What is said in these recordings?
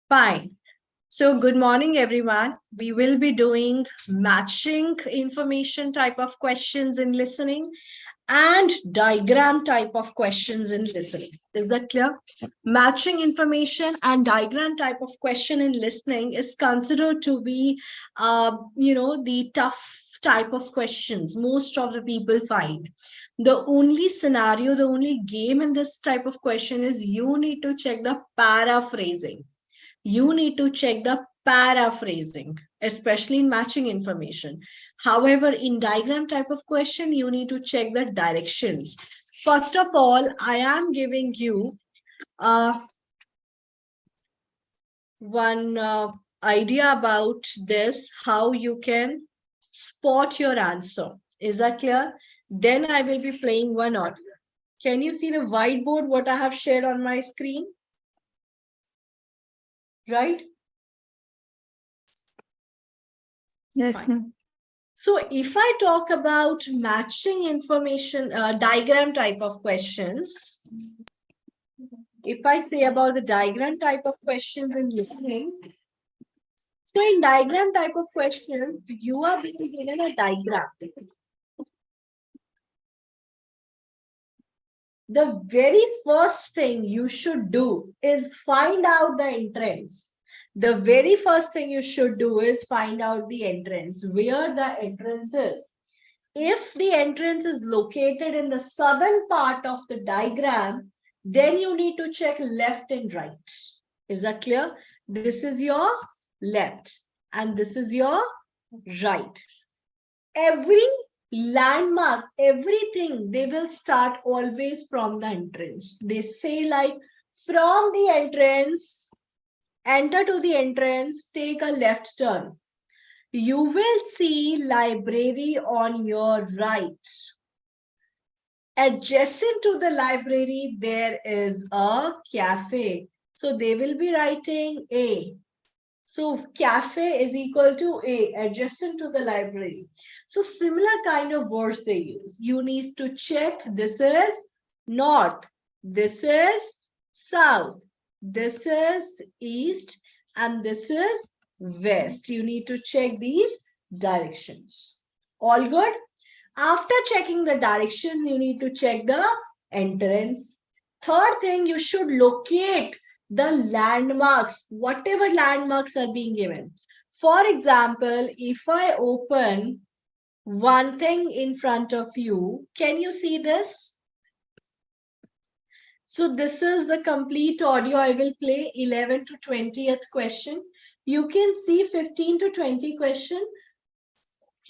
Fine. So good morning, everyone. We will be doing matching information type of questions in listening and diagram type of questions in listening. Is that clear? Matching information and diagram type of question in listening is considered to be, the tough type of questions most of the people find. The only scenario, the only game in this type of question is you need to check the paraphrasing. You need to check the paraphrasing, especially in matching information. However, in diagram type of question, you need to check the directions. First of all, I am giving you one idea about this, how you can spot your answer. Is that clear? Then I will be playing one audio. Can you see the whiteboard, what I have shared on my screen? Right? Yes, ma'am. So if I talk about matching information, diagram type of questions, if I say about the diagram type of questions in listening, so in diagram type of questions, you are being given a diagram. The very first thing you should do is find out the entrance. The very first thing you should do is find out the entrance, where the entrance is. If the entrance is located in the southern part of the diagram, then you need to check left and right. Is that clear? This is your left and this is your right. Every landmark, everything, they will start always from the entrance. They say like from the entrance, enter to the entrance, take a left turn. You will see library on your right. Adjacent to the library, there is a cafe. So they will be writing A. So cafe is equal to A, adjacent to the library. So similar kind of words they use. You need to check this is north, this is south, this is east, and this is west. You need to check these directions. All good? After checking the direction, you need to check the entrance. Third thing, you should locate the landmarks, whatever landmarks are being given. For example, if I open one thing in front of you, can you see this? So this is the complete audio. I will play 11 to 20th question. You can see 15 to 20 question.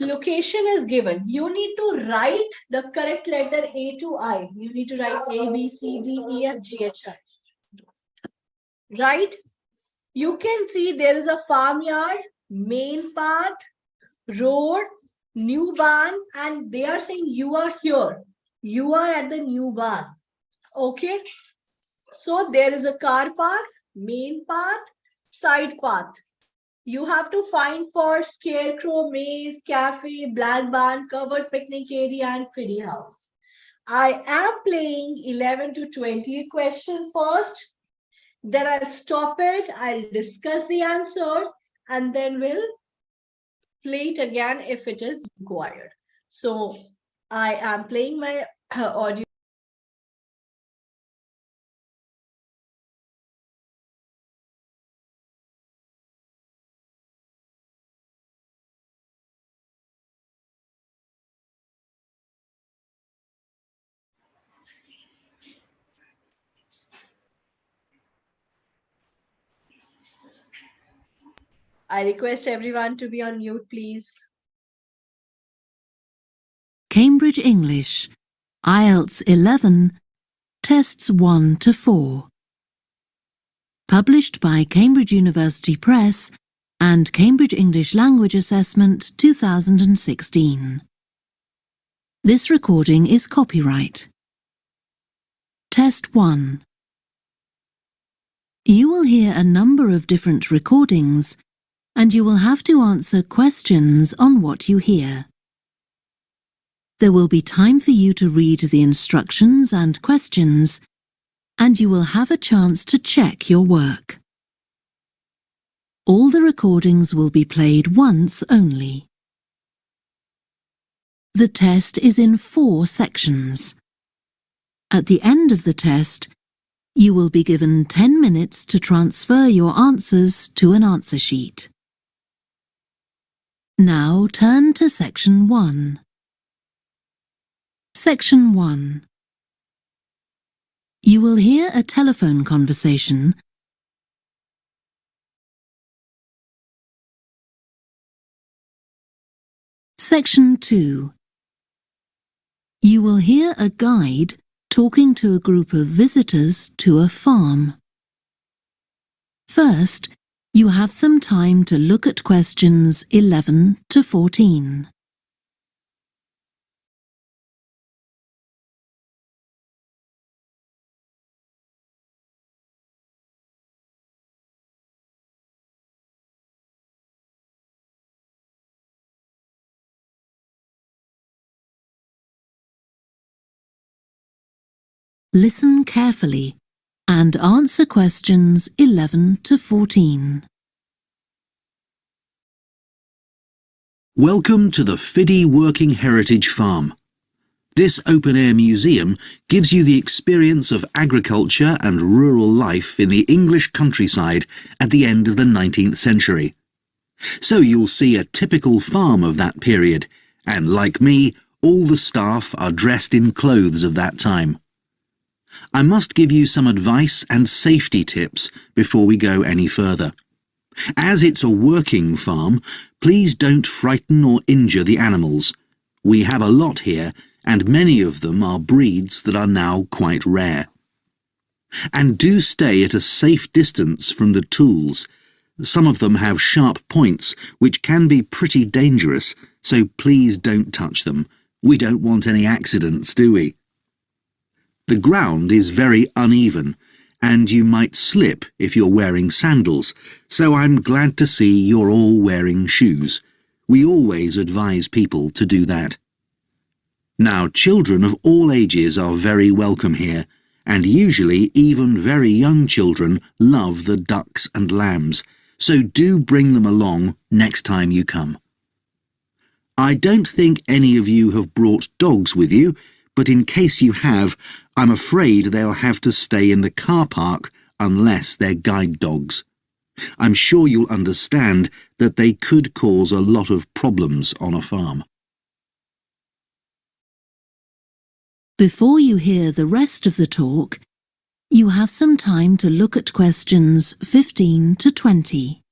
Location is given. You need to write the correct letter A to I. You need to write A, B, C, D, E, F, G, H, I. Right? You can see there is a farmyard, main path, road, new barn, and they are saying you are here. You are at the new barn. Okay? So there is a car park, main path, side path. You have to find for scarecrow, maze, cafe, black barn, covered picnic area, and pretty house. I am playing 11 to 20 question first. Then I'll stop it. I'll discuss the answers and then we'll play it again if it is required. So I am playing my audio. I request everyone to be on mute, please. Cambridge English, IELTS 11, Tests 1 to 4. Published by Cambridge University Press and Cambridge English Language Assessment 2016. This recording is copyright. Test 1. You will hear a number of different recordings, and you will have to answer questions on what you hear. There will be time for you to read the instructions and questions, and you will have a chance to check your work. All the recordings will be played once only. The test is in 4 sections. At the end of the test, you will be given 10 minutes to transfer your answers to an answer sheet. Now turn to Section 1. Section 1. You will hear a telephone conversation. Section 2. You will hear a guide talking to a group of visitors to a farm. First, you have some time to look at questions 11 to 14. Listen carefully and answer questions 11 to 14. Welcome to the Fiddy Working Heritage Farm. This open-air museum gives you the experience of agriculture and rural life in the English countryside at the end of the 19th century. So you'll see a typical farm of that period, and like me, all the staff are dressed in clothes of that time. I must give you some advice and safety tips before we go any further. As it's a working farm, please don't frighten or injure the animals. We have a lot here, and many of them are breeds that are now quite rare. And do stay at a safe distance from the tools. Some of them have sharp points, which can be pretty dangerous, so please don't touch them. We don't want any accidents, do we? The ground is very uneven, and you might slip if you're wearing sandals, so I'm glad to see you're all wearing shoes. We always advise people to do that. Now, children of all ages are very welcome here, and usually even very young children love the ducks and lambs, so do bring them along next time you come. I don't think any of you have brought dogs with you, but in case you have, I'm afraid they'll have to stay in the car park unless they're guide dogs. I'm sure you'll understand that they could cause a lot of problems on a farm. Before you hear the rest of the talk, you have some time to look at questions 15 to 20.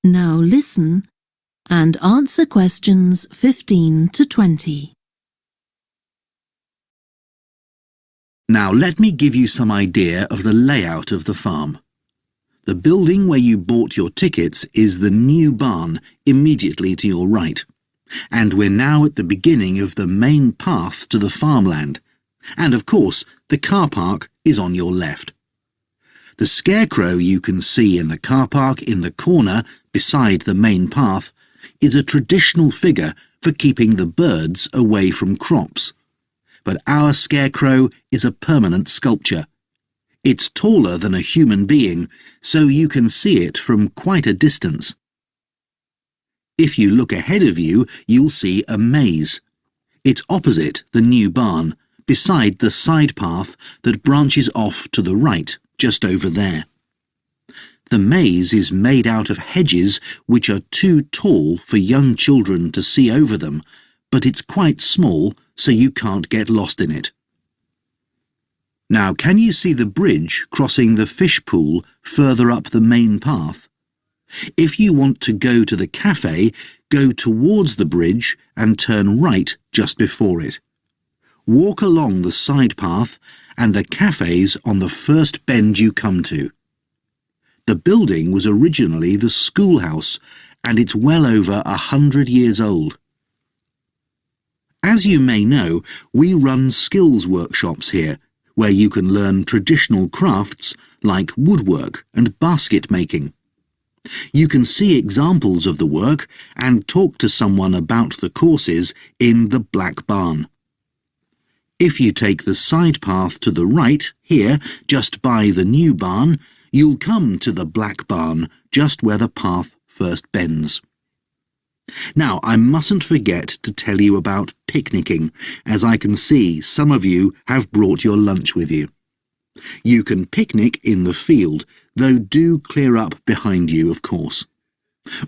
Now listen and answer questions 15 to 20. Now let me give you some idea of the layout of the farm. The building where you bought your tickets is the new barn immediately to your right, and we're now at the beginning of the main path to the farmland, and of course the car park is on your left. The scarecrow you can see in the car park in the corner beside the main path is a traditional figure for keeping the birds away from crops. But our scarecrow is a permanent sculpture. It's taller than a human being, so you can see it from quite a distance. If you look ahead of you, you'll see a maze. It's opposite the new barn, beside the side path that branches off to the right, just over there. The maze is made out of hedges which are too tall for young children to see over them, but it's quite small, so you can't get lost in it. Now, can you see the bridge crossing the fish pool further up the main path? If you want to go to the cafe, go towards the bridge and turn right just before it. Walk along the side path and the cafe's on the first bend you come to. The building was originally the schoolhouse, and it's well over 100 years old. As you may know, we run skills workshops here, where you can learn traditional crafts like woodwork and basket making. You can see examples of the work and talk to someone about the courses in the Black Barn. If you take the side path to the right, here, just by the new barn, you'll come to the Black Barn, just where the path first bends. Now, I mustn't forget to tell you about picnicking, as I can see some of you have brought your lunch with you. You can picnic in the field, though do clear up behind you, of course.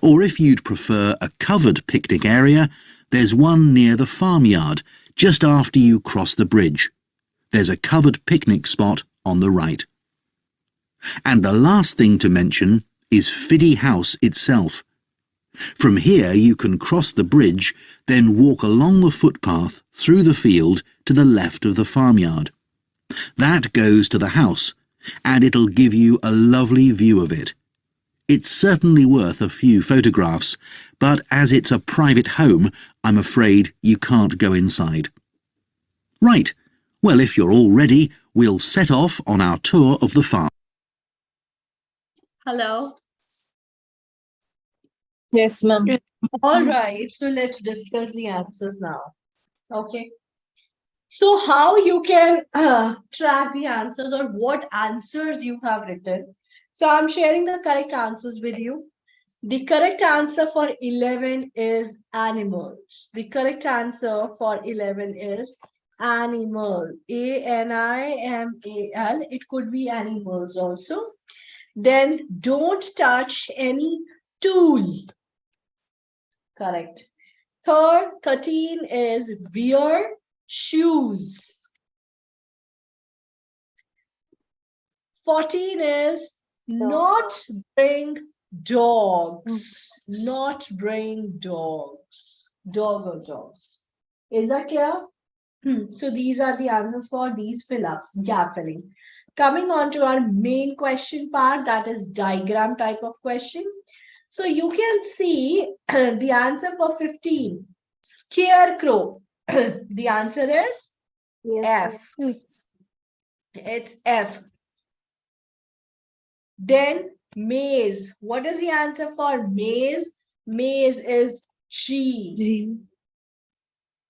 Or if you'd prefer a covered picnic area, there's one near the farmyard, just after you cross the bridge. There's a covered picnic spot on the right. And the last thing to mention is Fiddy House itself. From here you can cross the bridge, then walk along the footpath through the field to the left of the farmyard. That goes to the house, and it'll give you a lovely view of it. It's certainly worth a few photographs, but as it's a private home, I'm afraid you can't go inside. Right, well, if you're all ready, we'll set off on our tour of the farm. Hello. Yes, ma'am. All right, so let's discuss the answers now. Okay. So how you can track the answers or what answers you have written. So I'm sharing the correct answers with you. The correct answer for 11 is animals. The correct answer for 11 is animal. A-N-I-M-A-L. It could be animals also. Then don't touch any tool. Correct. 13 is wear shoes. 14 is not bring dogs. Not bring dogs. Dog or dogs. Is that clear? So these are the answers for these fill-ups, gap filling. Coming on to our main question part, that is diagram type of question. So you can see the answer for 15, scarecrow. The answer is F. It's F. Then maze. What is the answer for maze? Maze is G.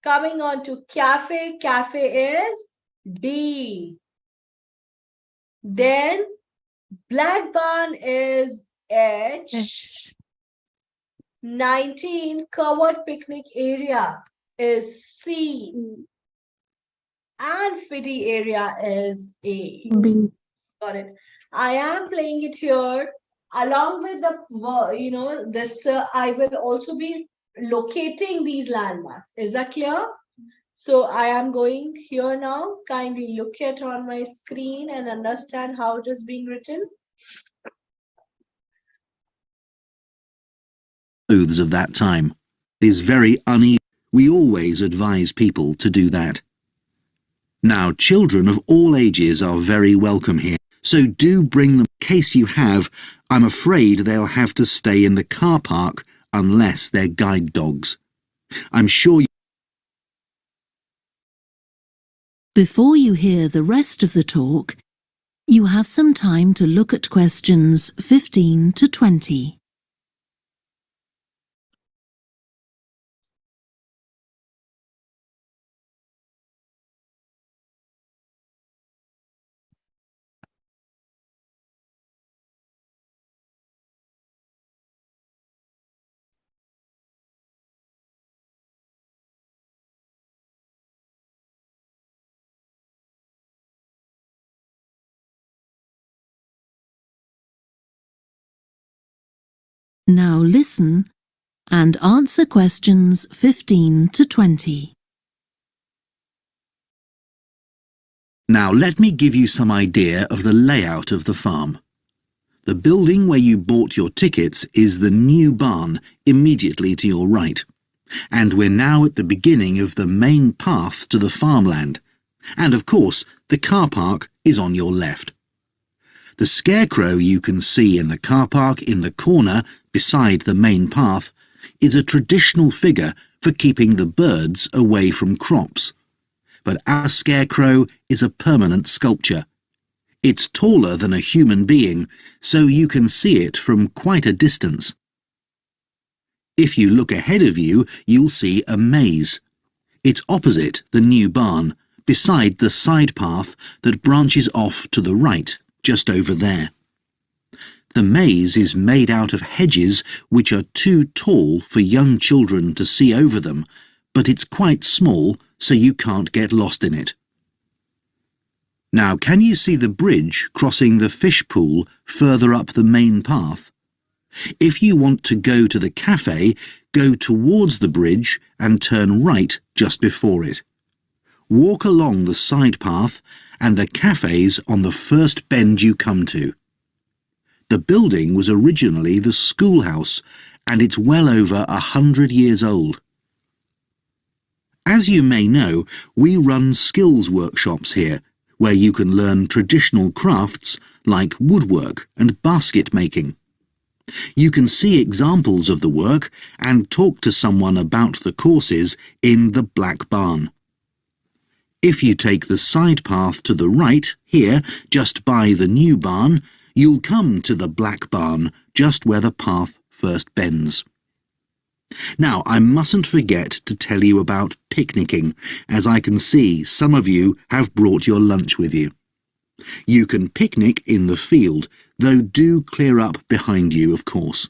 Coming on to cafe. Cafe is D. Then black barn is H. 19 covered picnic area is C. And fitty area is A. B. Got it. I am playing it here along with the, this, I will also be locating these landmarks. Is that clear? So I am going here now. Kindly look at on my screen and understand how it is being written. Clothes of that time is very uneasy. We always advise people to do that. Now, children of all ages are very welcome here, so do bring them. In case you have, I'm afraid they'll have to stay in the car park unless they're guide dogs. I'm sure you... Before you hear the rest of the talk, you have some time to look at questions 15 to 20. Now listen and answer questions 15 to 20. Now let me give you some idea of the layout of the farm. The building where you bought your tickets is the new barn immediately to your right. And we're now at the beginning of the main path to the farmland. And of course, the car park is on your left. The scarecrow you can see in the car park in the corner beside the main path is a traditional figure for keeping the birds away from crops. But our scarecrow is a permanent sculpture. It's taller than a human being, so you can see it from quite a distance. If you look ahead of you, you'll see a maze. It's opposite the new barn, beside the side path that branches off to the right, just over there. The maze is made out of hedges which are too tall for young children to see over them, but it's quite small, so you can't get lost in it. Now, can you see the bridge crossing the fish pool further up the main path? If you want to go to the cafe, go towards the bridge and turn right just before it. Walk along the side path and the cafe's on the first bend you come to. The building was originally the schoolhouse and it's well over 100 years old. As you may know, we run skills workshops here, where you can learn traditional crafts like woodwork and basket making. You can see examples of the work and talk to someone about the courses in the Black Barn. If you take the side path to the right, here, just by the new barn, you'll come to the Black Barn, just where the path first bends. Now, I mustn't forget to tell you about picnicking, as I can see some of you have brought your lunch with you. You can picnic in the field, though do clear up behind you, of course.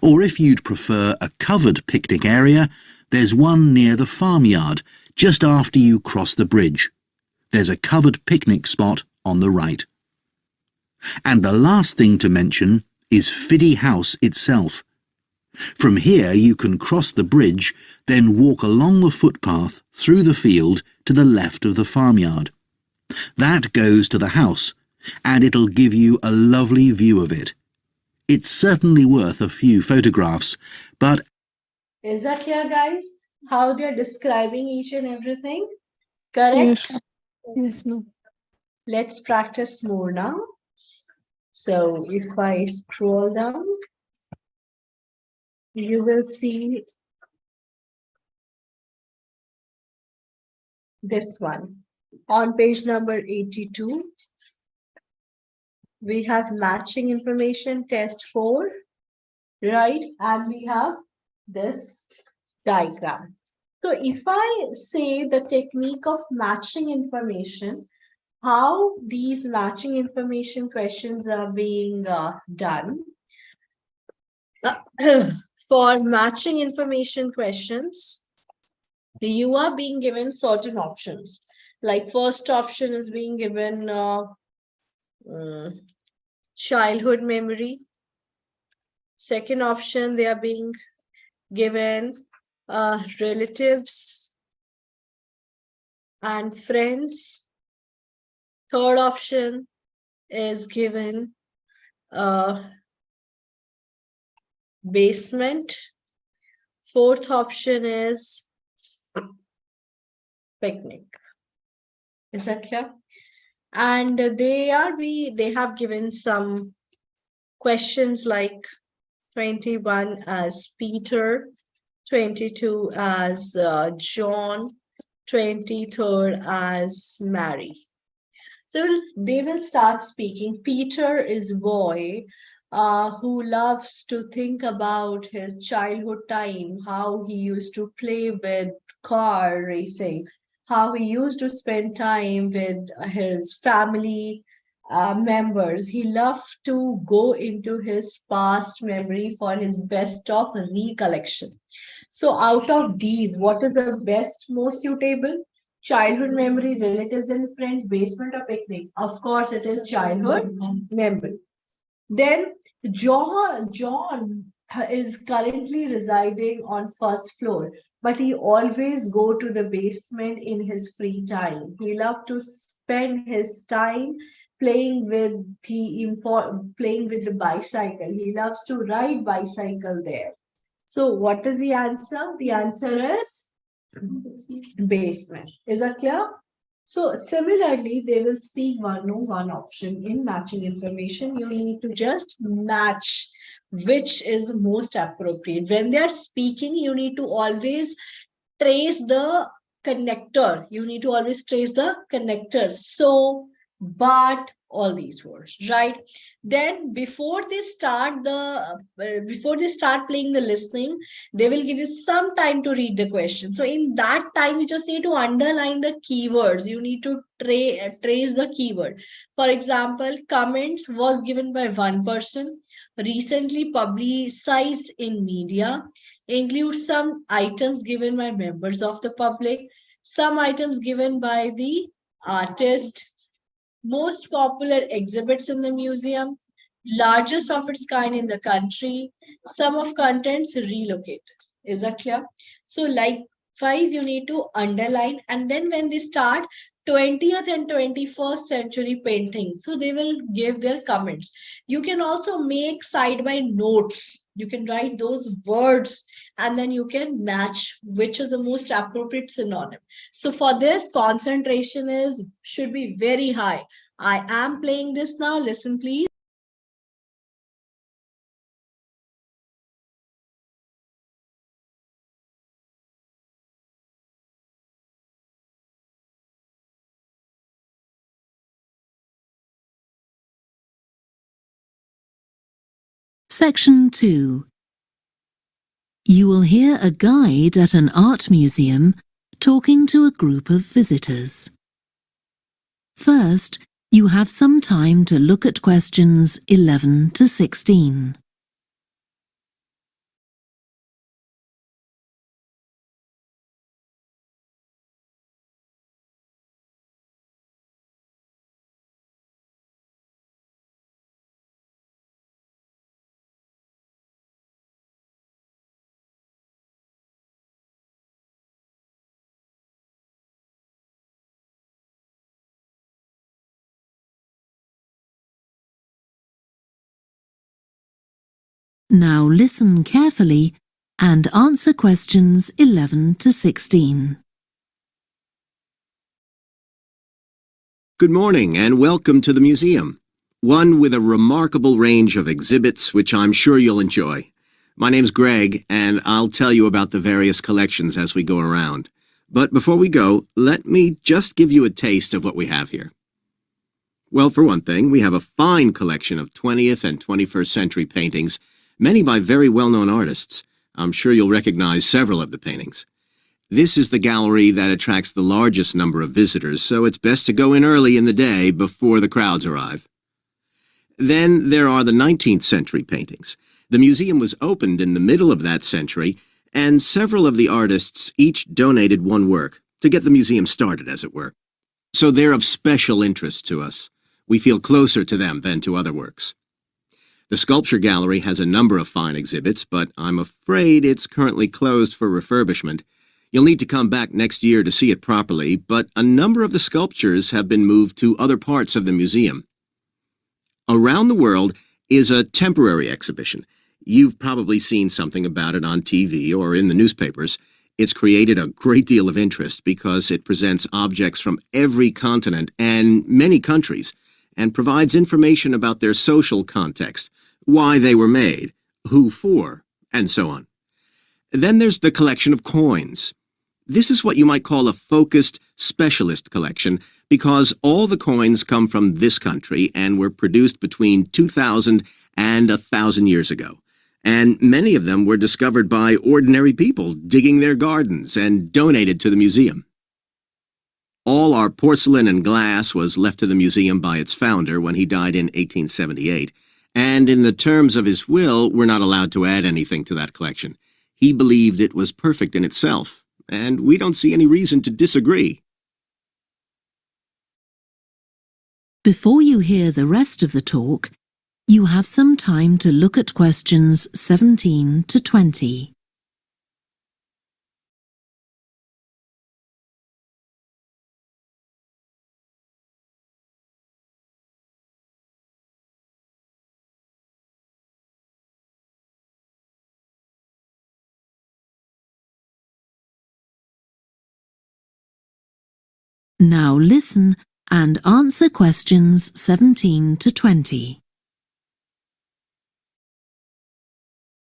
Or if you'd prefer a covered picnic area, there's one near the farmyard, just after you cross the bridge. There's a covered picnic spot on the right. And the last thing to mention is Fiddy House itself. From here you can cross the bridge, then walk along the footpath through the field to the left of the farmyard. That goes to the house, and it'll give you a lovely view of it. It's certainly worth a few photographs, but... Is that clear, guys? How they're describing each and everything? Correct? Yes. Yes, ma'am. Let's practice more now. So if I scroll down, you will see this one. On page number 82, we have matching information test 4, right? And we have this diagram. So if I say the technique of matching information, how these matching information questions are being done. For matching information questions, you are being given certain options. Like first option is being given childhood memory. Second option, they are being given relatives and friends. Third option is given basement. Fourth option is picnic. Is that clear? And they have given some questions like 21 as Peter, 22 as John, 23rd as Mary. So they will start speaking. Peter is a boy who loves to think about his childhood time, how he used to play with car racing, how he used to spend time with his family members. He loved to go into his past memory for his best of recollection. So out of these, what is the best, most suitable? Childhood memory, relatives and friends, basement or picnic? Of course, it is childhood memory. Then John is currently residing on first floor, but he always go to the basement in his free time. He loved to spend his time playing with the bicycle. He loves to ride bicycle there. So what is the answer? The answer is basement. Is that clear? So similarly, they will speak one option in matching information. You need to just match which is the most appropriate. When they are speaking, you need to always trace the connector. You need to always trace the connector. So, but, all these words, right? Then before they start playing the listening, they will give you some time to read the question. So in that time, you just need to underline the keywords. You need to trace the keyword. For example, comments was given by one person, recently publicized in media, includes some items given by members of the public, some items given by the artist, most popular exhibits in the museum, largest of its kind in the country, some of contents relocated. Is that clear? So likewise, you need to underline, and then when they start 20th and 21st century painting, so they will give their comments. You can also make side by notes. You can write those words and then you can match which is the most appropriate synonym. So for this, concentration is should be very high. I am playing this now. Listen, please. Section 2. You will hear a guide at an art museum talking to a group of visitors. First, you have some time to look at questions 11 to 16. Now listen carefully and answer questions 11 to 16. Good morning and welcome to the museum, one with a remarkable range of exhibits which I'm sure you'll enjoy. My name's Greg and I'll tell you about the various collections as we go around. But before we go, let me just give you a taste of what we have here. Well, for one thing, we have a fine collection of 20th and 21st century paintings, many by very well-known artists. I'm sure you'll recognize several of the paintings. This is the gallery that attracts the largest number of visitors, so it's best to go in early in the day before the crowds arrive. Then there are the 19th century paintings. The museum was opened in the middle of that century, and several of the artists each donated one work to get the museum started, as it were. So they're of special interest to us. We feel closer to them than to other works. The sculpture gallery has a number of fine exhibits, but I'm afraid it's currently closed for refurbishment. You'll need to come back next year to see it properly, but a number of the sculptures have been moved to other parts of the museum. Around the World is a temporary exhibition. You've probably seen something about it on TV or in the newspapers. It's created a great deal of interest because it presents objects from every continent and many countries, and provides information about their social context, why they were made, who for, and so on. Then there's the collection of coins. This is what you might call a focused specialist collection because all the coins come from this country and were produced between 2000 and 1,000 years ago. And many of them were discovered by ordinary people digging their gardens and donated to the museum. All our porcelain and glass was left to the museum by its founder when he died in 1878, and in the terms of his will, we're not allowed to add anything to that collection. He believed it was perfect in itself, and we don't see any reason to disagree. Before you hear the rest of the talk, you have some time to look at questions 17 to 20. Now listen and answer questions 17 to 20.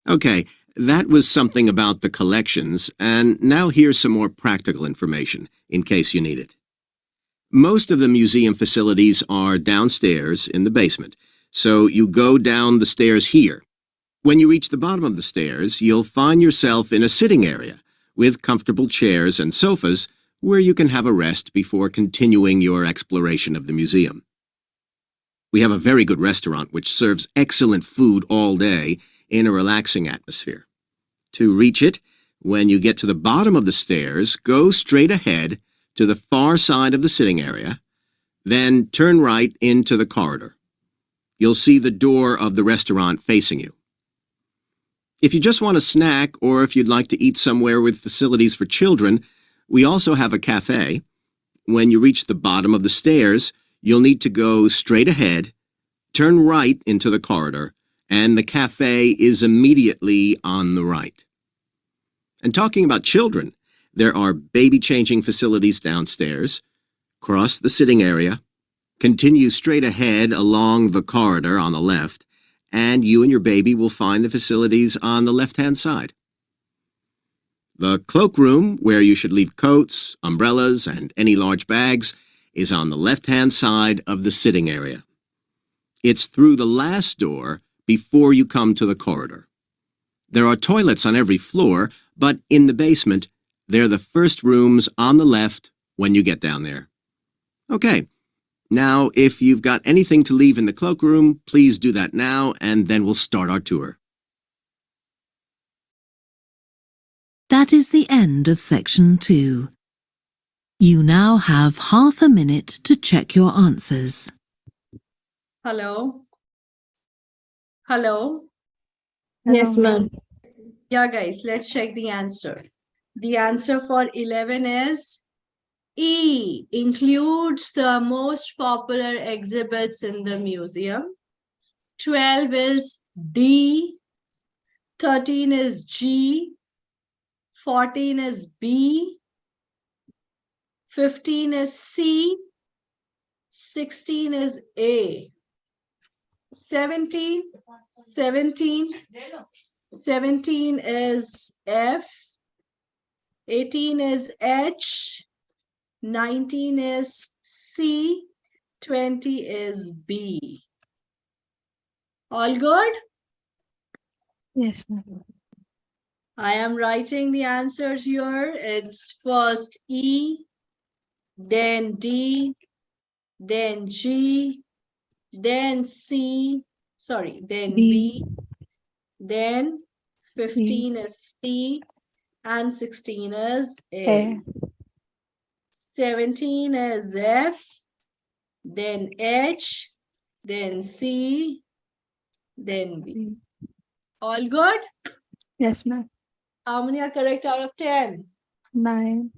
Okay, that was something about the collections, and now here's some more practical information, in case you need it. Most of the museum facilities are downstairs in the basement, so you go down the stairs here. When you reach the bottom of the stairs, you'll find yourself in a sitting area with comfortable chairs and sofas where you can have a rest before continuing your exploration of the museum. We have a very good restaurant which serves excellent food all day in a relaxing atmosphere. To reach it, when you get to the bottom of the stairs, go straight ahead to the far side of the sitting area, then turn right into the corridor. You'll see the door of the restaurant facing you. If you just want a snack or if you'd like to eat somewhere with facilities for children, we also have a cafe. When you reach the bottom of the stairs, you'll need to go straight ahead, turn right into the corridor, and the cafe is immediately on the right. And talking about children, there are baby-changing facilities downstairs. Cross the sitting area, continue straight ahead along the corridor on the left, and you and your baby will find the facilities on the left-hand side. The cloakroom, where you should leave coats, umbrellas, and any large bags, is on the left-hand side of the sitting area. It's through the last door before you come to the corridor. There are toilets on every floor, but in the basement, they're the first rooms on the left when you get down there. Okay. Now, if you've got anything to leave in the cloakroom, please do that now, and then we'll start our tour. That is the end of section 2. You now have half a minute to check your answers. Hello? Hello? Yes, ma'am. Yeah, guys, let's check the answer. The answer for 11 is E, includes the most popular exhibits in the museum. 12 is D, 13 is G, 14 is B, 15 is C, 16 is A, 17 is F, 18 is H, 19 is C, 20 is B. All good? Yes, ma'am. I am writing the answers here. It's first E, then D, then G, then C, then B, then 15 is C, and 16 is A. 17 is F, then H, then C, then B. All good? Yes, ma'am. How many are correct out of 10? 9.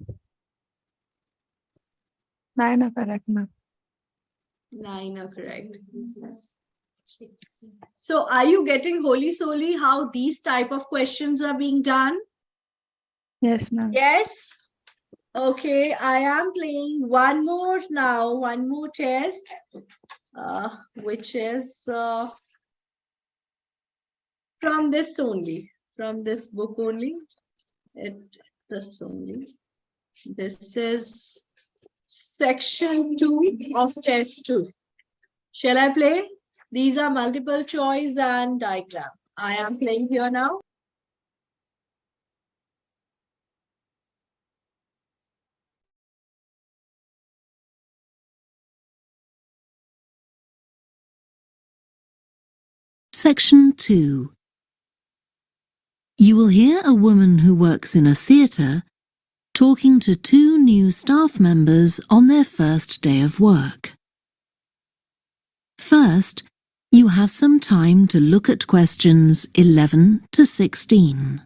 9 are correct, ma'am. 9 are correct. So are you getting holy solely how these type of questions are being done? Yes, ma'am. Yes. Okay, I am playing one more now, one more test, which is from this only, from this book only. This only. This is section 2 of test 2. Shall I play? These are multiple choice and diagram. I am playing here now. Section 2. You will hear a woman who works in a theatre talking to 2 new staff members on their first day of work. First, you have some time to look at questions 11 to 16.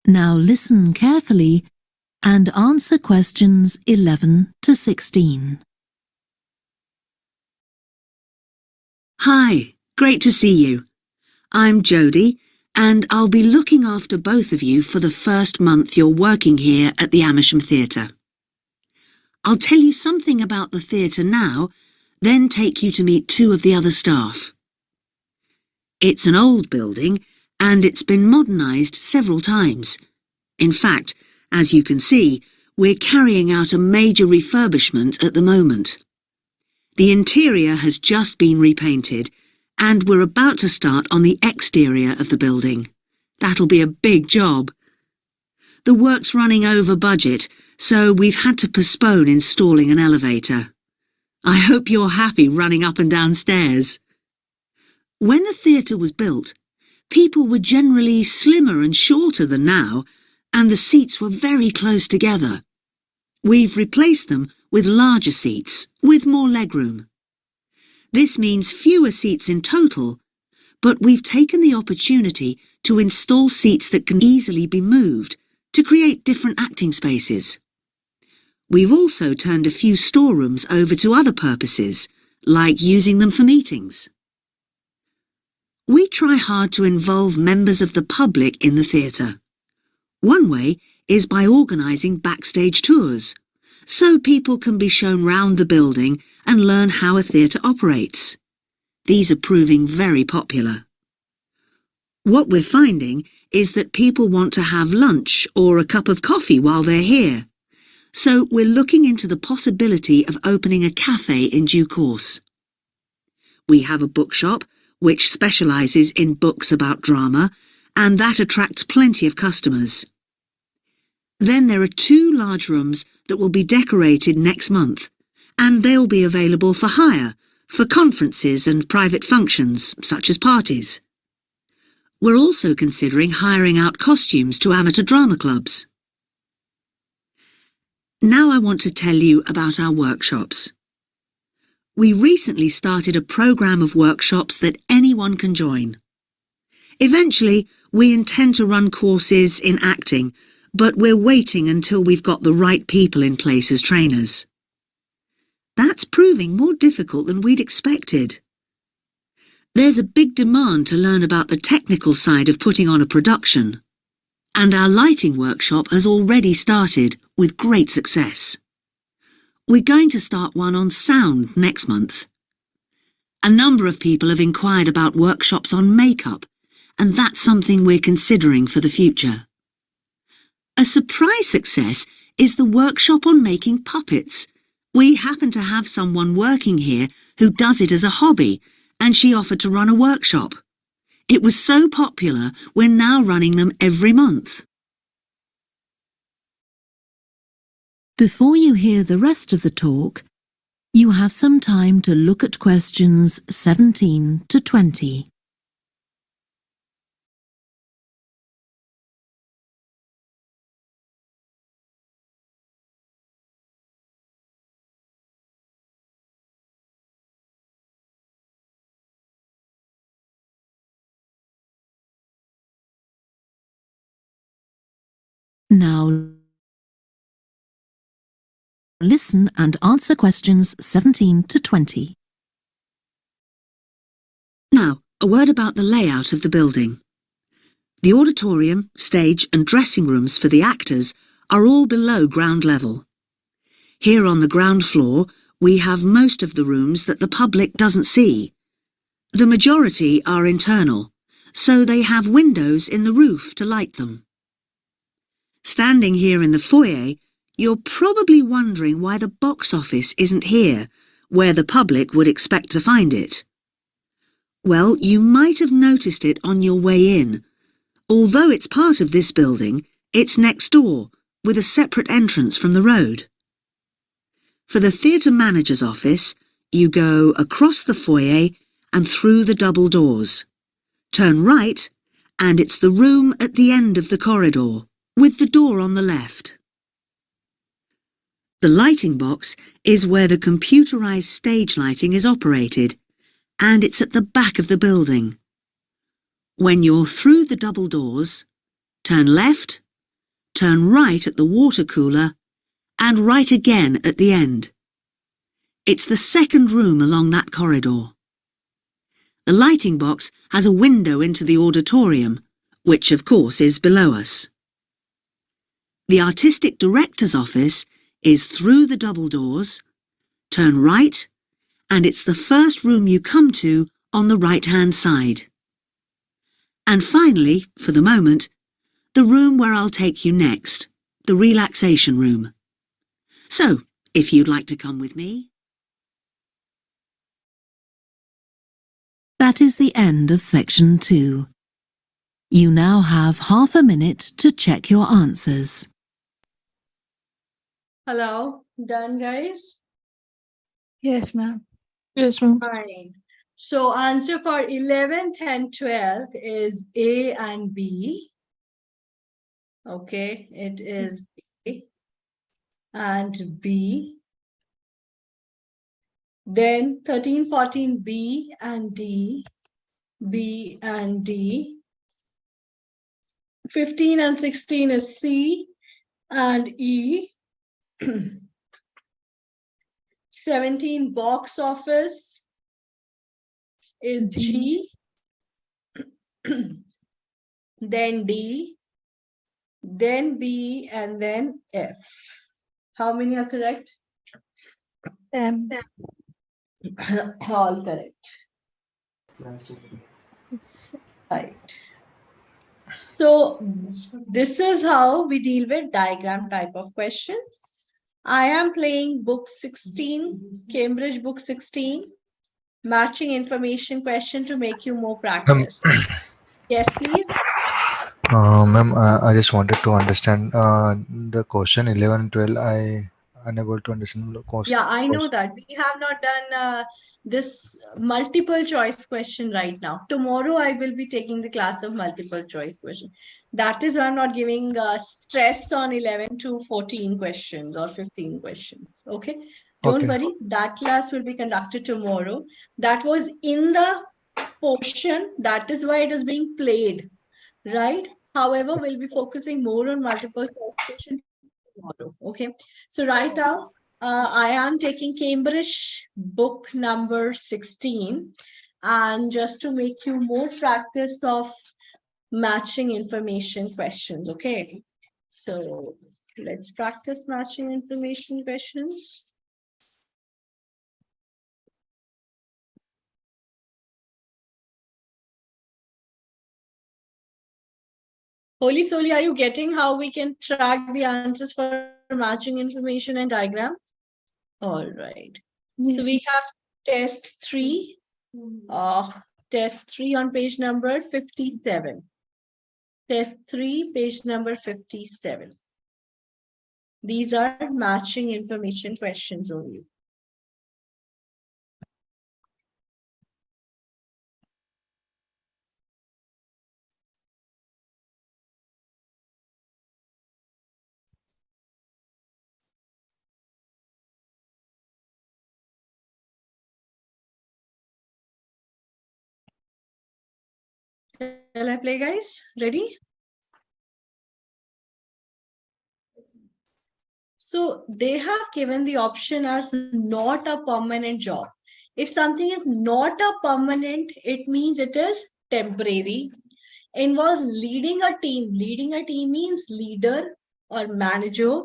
Now listen carefully and answer questions 11 to 16. Hi, great to see you. I'm Jodie, and I'll be looking after both of you for the first month you're working here at the Amersham Theatre. I'll tell you something about the theatre now, then take you to meet two of the other staff. It's an old building, and it's been modernised several times. In fact, as you can see, we're carrying out a major refurbishment at the moment. The interior has just been repainted, and we're about to start on the exterior of the building. That'll be a big job. The work's running over budget, so we've had to postpone installing an elevator. I hope you're happy running up and down stairs. When the theatre was built, people were generally slimmer and shorter than now, and the seats were very close together. We've replaced them with larger seats, with more legroom. This means fewer seats in total, but we've taken the opportunity to install seats that can easily be moved to create different acting spaces. We've also turned a few storerooms over to other purposes, like using them for meetings. We try hard to involve members of the public in the theatre. One way is by organising backstage tours, so people can be shown round the building and learn how a theatre operates. These are proving very popular. What we're finding is that people want to have lunch or a cup of coffee while they're here. So we're looking into the possibility of opening a cafe in due course. We have a bookshop which specialises in books about drama, and that attracts plenty of customers. Then there are 2 large rooms that will be decorated next month, and they'll be available for hire, for conferences and private functions, such as parties. We're also considering hiring out costumes to amateur drama clubs. Now I want to tell you about our workshops. We recently started a programme of workshops that anyone can join. Eventually, we intend to run courses in acting, but we're waiting until we've got the right people in place as trainers. That's proving more difficult than we'd expected. There's a big demand to learn about the technical side of putting on a production, and our lighting workshop has already started with great success. We're going to start one on sound next month. A number of people have inquired about workshops on makeup, and that's something we're considering for the future. A surprise success is the workshop on making puppets. We happen to have someone working here who does it as a hobby, and she offered to run a workshop. It was so popular, we're now running them every month. Before you hear the rest of the talk, you have some time to look at questions 17 to 20. Now, listen and answer questions 17 to 20. Now, a word about the layout of the building. The auditorium, stage and dressing rooms for the actors are all below ground level. Here on the ground floor, we have most of the rooms that the public doesn't see. The majority are internal, so they have windows in the roof to light them. Standing here in the foyer, you're probably wondering why the box office isn't here, where the public would expect to find it. Well, you might have noticed it on your way in. Although it's part of this building, it's next door, with a separate entrance from the road. For the theatre manager's office, you go across the foyer and through the double doors. Turn right, and it's the room at the end of the corridor, with the door on the left. The lighting box is where the computerised stage lighting is operated, and it's at the back of the building. When you're through the double doors, turn left turn right at the water cooler, and right again at the end. It's the second room along that corridor. The lighting box has a window into the auditorium, which of course is below us. The artistic director's office is through the double doors, turn right, and it's the first room you come to on the right-hand side. And finally, for the moment, the room where I'll take you next, the relaxation room. So, if you'd like to come with me. That is the end of section 2. You now have half a minute to check your answers. Hello, done guys? Yes, ma'am. Yes, ma'am. Fine. So answer for 11th and 12th is A and B. Okay, it is A and B. Then 13, 14, B and D. B and D. 15 and 16 is C and E. 17 box office is G. Then D. Then B and then F. How many are correct? M. All correct. Right. So this is how we deal with diagram type of questions. I am playing book 16, Cambridge book 16, matching information question to make you more practice. Yes, please. Ma'am, I just wanted to understand the question 11 and 12. I unable to understand the question. Yeah, I know that. We have not done this multiple choice question right now. Tomorrow, I will be taking the class of multiple choice question. That is why I'm not giving stress on 11 to 14 questions or 15 questions. Okay. Don't worry. That class will be conducted tomorrow. That was in the portion. That is why it is being played. Right. However, we'll be focusing more on multiple choice question tomorrow. Okay. So right now, I am taking Cambridge book number 16, and just to make you more practice of matching information questions. Okay. So let's practice matching information questions. Holy Soli, are you getting how we can track the answers for matching information and diagram? All right. Yes. So we have test 3. Test 3 on page number 57. Test 3, page number 57. These are matching information questions only. Shall I play, guys? Ready? So they have given the option as not a permanent job. If something is not a permanent, it means it is temporary. Involves leading a team. Leading a team means leader or manager.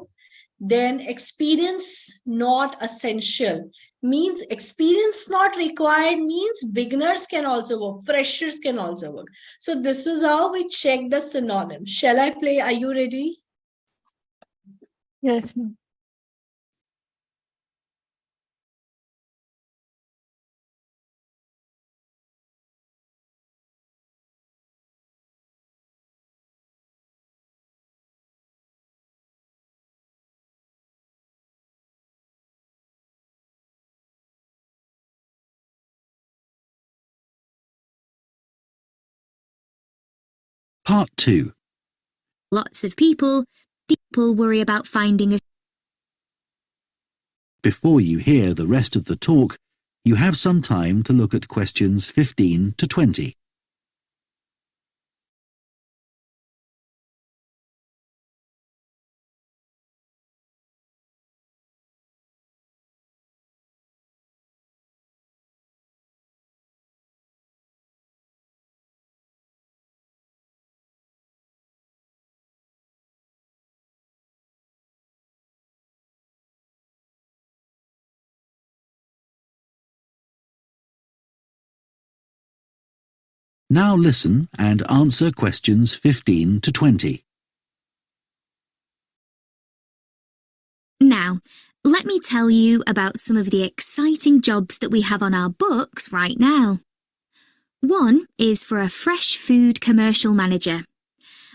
Then experience not essential. Means experience not required, means beginners can also work, freshers can also work. So this is how we check the synonym. Shall I play? Are you ready? Yes, ma'am. Part 2. Lots of people worry about finding a Before you hear the rest of the talk, you have some time to look at questions 15 to 20. Now listen and answer questions 15 to 20. Now, let me tell you about some of the exciting jobs that we have on our books right now. One is for a fresh food commercial manager.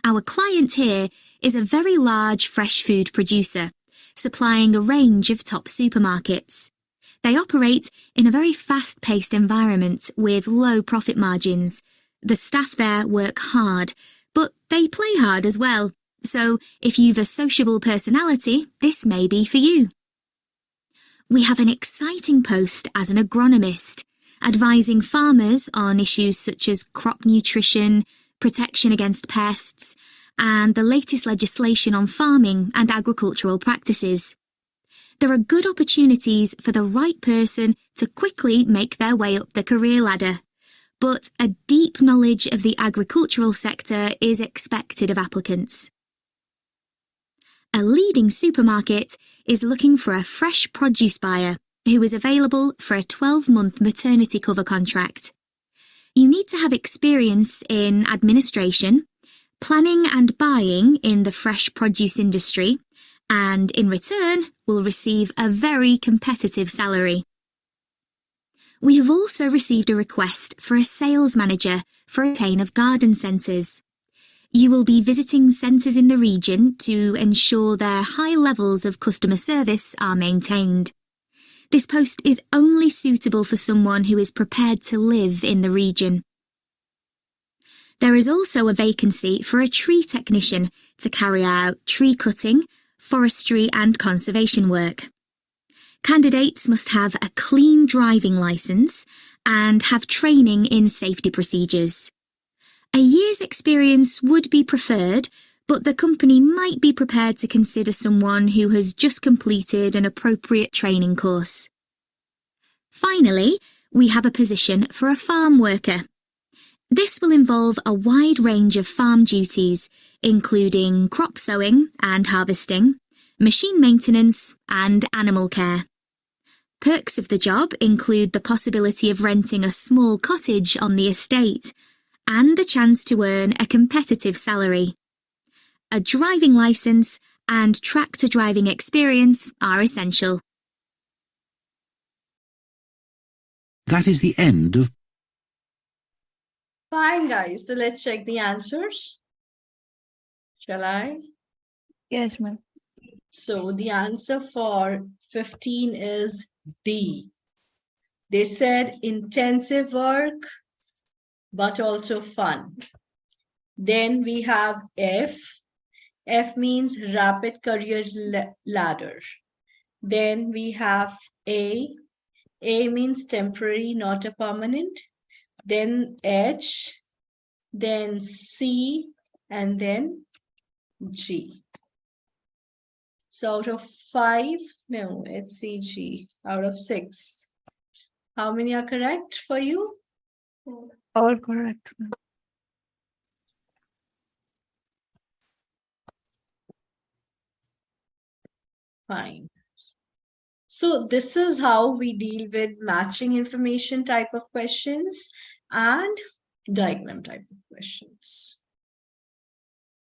Our client here is a very large fresh food producer, supplying a range of top supermarkets. They operate in a very fast-paced environment with low profit margins. The staff there work hard, but they play hard as well. So if you've a sociable personality, this may be for you. We have an exciting post as an agronomist, advising farmers on issues such as crop nutrition, protection against pests, and the latest legislation on farming and agricultural practices. There are good opportunities for the right person to quickly make their way up the career ladder, but a deep knowledge of the agricultural sector is expected of applicants. A leading supermarket is looking for a fresh produce buyer who is available for a 12-month maternity cover contract. You need to have experience in administration, planning and buying in the fresh produce industry, and in return will receive a very competitive salary. We have also received a request for a sales manager for a chain of garden centres. You will be visiting centres in the region to ensure their high levels of customer service are maintained. This post is only suitable for someone who is prepared to live in the region. There is also a vacancy for a tree technician to carry out tree cutting, forestry and conservation work. Candidates must have a clean driving licence and have training in safety procedures. A year's experience would be preferred, but the company might be prepared to consider someone who has just completed an appropriate training course. Finally, we have a position for a farm worker. This will involve a wide range of farm duties, including crop sowing and harvesting, machine maintenance, and animal care. Perks of the job include the possibility of renting a small cottage on the estate and the chance to earn a competitive salary. A driving licence and tractor driving experience are essential. That is the end of Fine, guys. So let's check the answers. Shall I? Yes, ma'am. So the answer for 15 is D. They said intensive work, but also fun. Then we have F. F means rapid career ladder. Then we have A. A means temporary, not a permanent. Then H, then C, and then G. So out of 5, no, it's C, G, out of 6. How many are correct for you? All correct, ma'am. Fine. So this is how we deal with matching information type of questions and diagram type of questions.